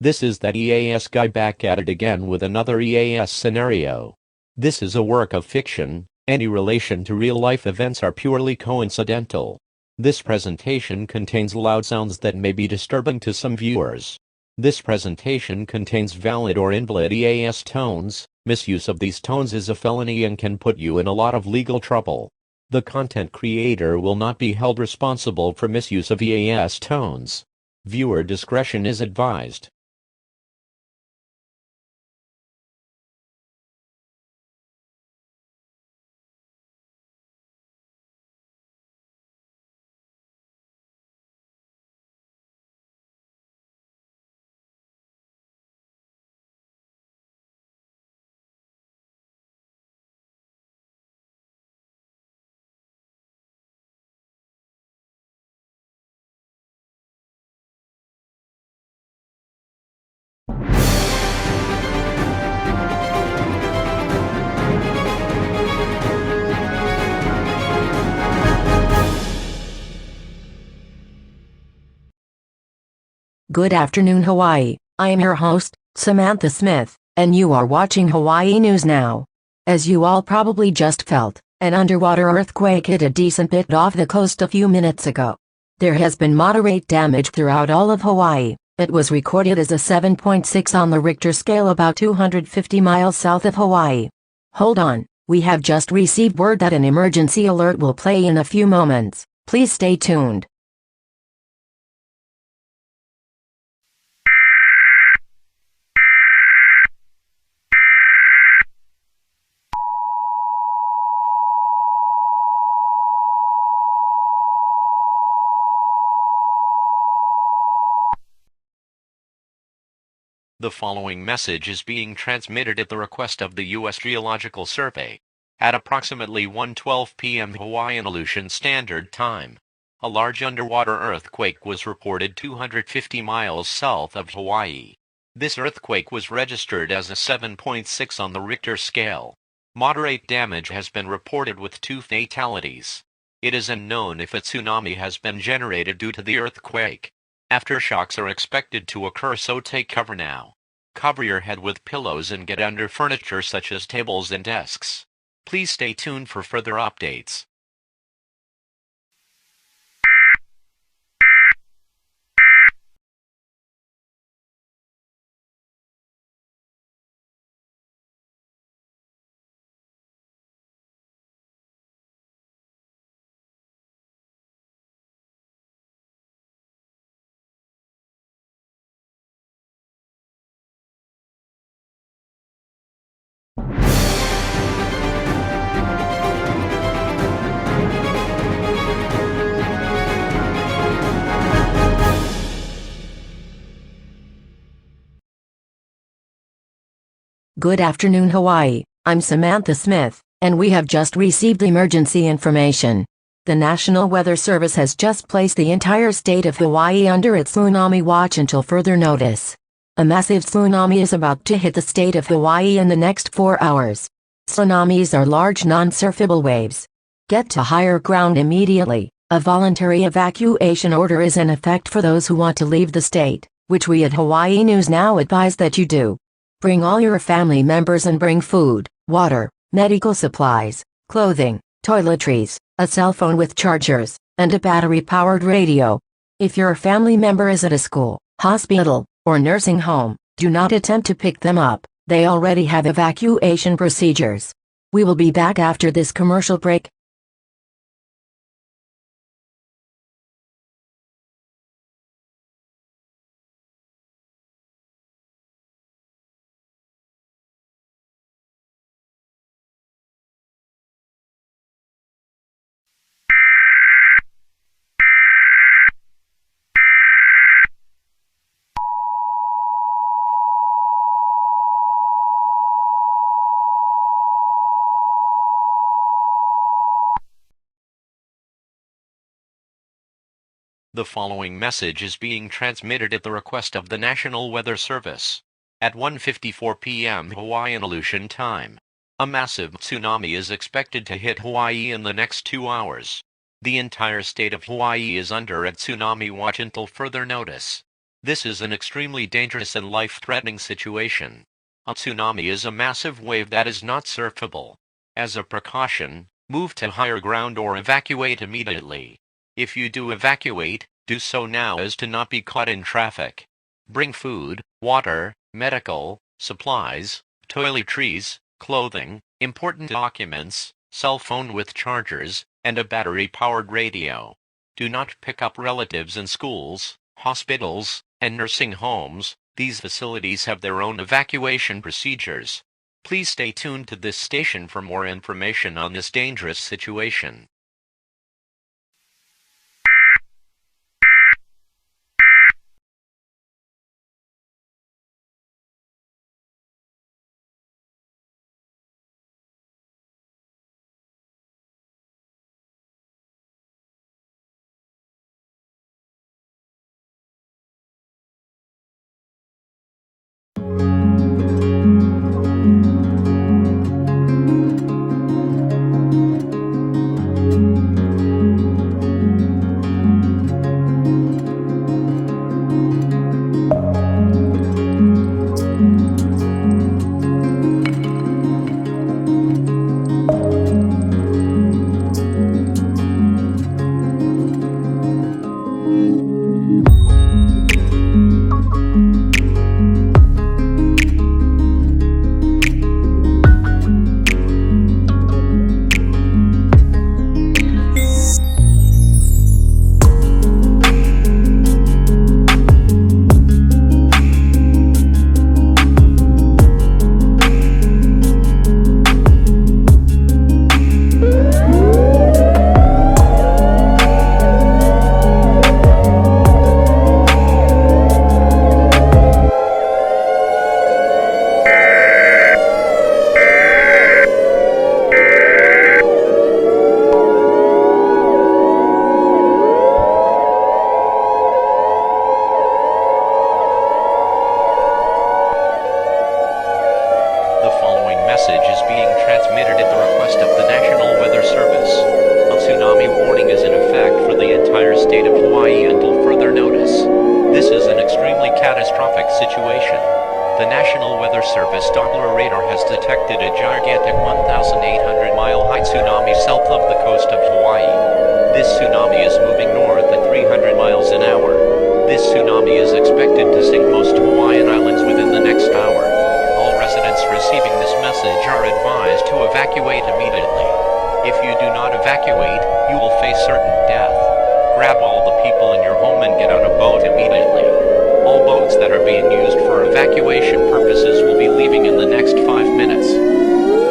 This is that EAS guy back at it again with another EAS scenario. This is a work of fiction. Any relation to real-life events are purely coincidental. This presentation contains loud sounds that may be disturbing to some viewers. This presentation contains valid or invalid EAS tones. Misuse of these tones is a felony and can put you in a lot of legal trouble. The content creator will not be held responsible for misuse of EAS tones. Viewer discretion is advised. Good afternoon, Hawaii. I am your host, Samantha Smith, and you are watching Hawaii News Now. As you all probably just felt, an underwater earthquake hit a decent bit off the coast a few minutes ago. There has been moderate damage throughout all of Hawaii. It was recorded as a 7.6 on the Richter scale about 250 miles south of Hawaii. Hold on, we have just received word that an emergency alert will play in a few moments. Please stay tuned. The following message is being transmitted at the request of the U.S. Geological Survey. At approximately 1:12 p.m. Hawaiian Aleutian Standard Time, a large underwater earthquake was reported 250 miles south of Hawaii. This earthquake was registered as a 7.6 on the Richter scale. Moderate damage has been reported with 2 fatalities. It is unknown if a tsunami has been generated due to the earthquake. Aftershocks are expected to occur, so take cover now. Cover your head with pillows and get under furniture such as tables and desks. Please stay tuned for further updates. Good afternoon, Hawaii. I'm Samantha Smith, and we have just received emergency information. The National Weather Service has just placed the entire state of Hawaii under its tsunami watch until further notice. A massive tsunami is about to hit the state of Hawaii in the next 4 hours. Tsunamis are large non-surfable waves. Get to higher ground immediately. A voluntary evacuation order is in effect for those who want to leave the state, which we at Hawaii News Now advise that you do. Bring all your family members and bring food, water, medical supplies, clothing, toiletries, a cell phone with chargers, and a battery-powered radio. If your family member is at a school, hospital, or nursing home, do not attempt to pick them up. They already have evacuation procedures. We will be back after this commercial break. The following message is being transmitted at the request of the National Weather Service. At 1:54 p.m. Hawaiian Aleutian Time, a massive tsunami is expected to hit Hawaii in the next 2 hours. The entire state of Hawaii is under a tsunami watch until further notice. This is an extremely dangerous and life-threatening situation. A tsunami is a massive wave that is not surfable. As a precaution, move to higher ground or evacuate immediately. If you do evacuate, do so now as to not be caught in traffic. Bring food, water, medical supplies, toiletries, clothing, important documents, cell phone with chargers, and a battery-powered radio. Do not pick up relatives in schools, hospitals, and nursing homes. These facilities have their own evacuation procedures. Please stay tuned to this station for more information on this dangerous situation. Message is being transmitted at the request of the National Weather Service. A tsunami warning is in effect for the entire state of Hawaii until further notice. This is an extremely catastrophic situation. The National Weather Service Doppler radar has detected a gigantic 1,800-mile high tsunami south of the coast of Hawaii. This tsunami is moving north at 300 miles an hour. This tsunami is expected to sink most Hawaiian islands within the next hour. All residents receiving this message are advised to evacuate immediately. If you do not evacuate, you will face certain death. Grab all the people in your home and get on a boat immediately. All boats that are being used for evacuation purposes will be leaving in the next 5 minutes.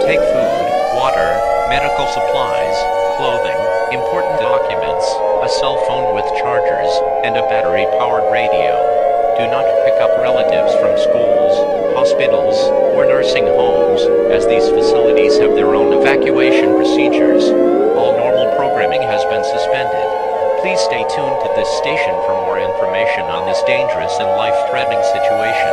Take food, water, medical supplies, clothing, important documents, a cell phone with chargers, and a battery-powered radio. Do not pick up relatives from schools, hospitals, or nursing homes, as these facilities have their own evacuation procedures. All normal programming has been suspended. Please stay tuned to this station for more information on this dangerous and life-threatening situation.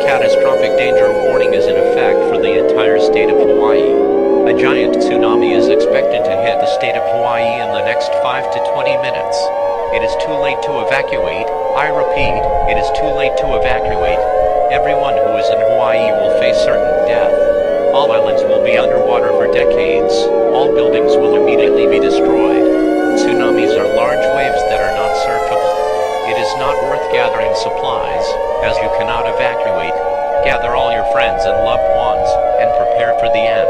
Catastrophic danger warning is in effect for the entire state of Hawaii. A giant tsunami is expected to hit the state of Hawaii in the next 5 to 20 minutes. It is too late to evacuate. I repeat, it is too late to evacuate. Everyone who is in Hawaii will face certain death. All islands will be underwater for decades. All buildings will immediately be destroyed. Tsunamis are large waves that are not surfable. It is not worth gathering supplies, as you cannot evacuate. Gather all your friends and loved ones, and prepare for the end.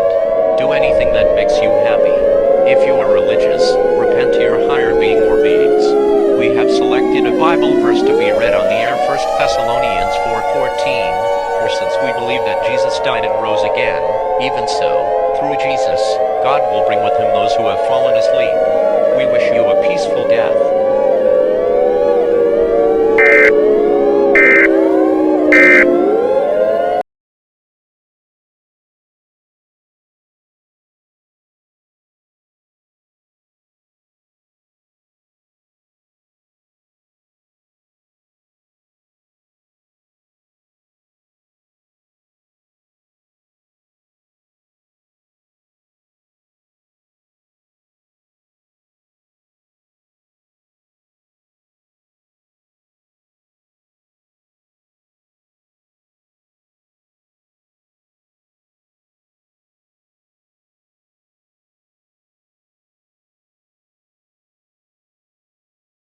Do anything that makes you happy. If you are religious, repent to Bible verse to be read on the air: 1 Thessalonians 4:14. For since we believe that Jesus died and rose again, even so, through Jesus, God will bring with him those who have fallen asleep. We wish you a peaceful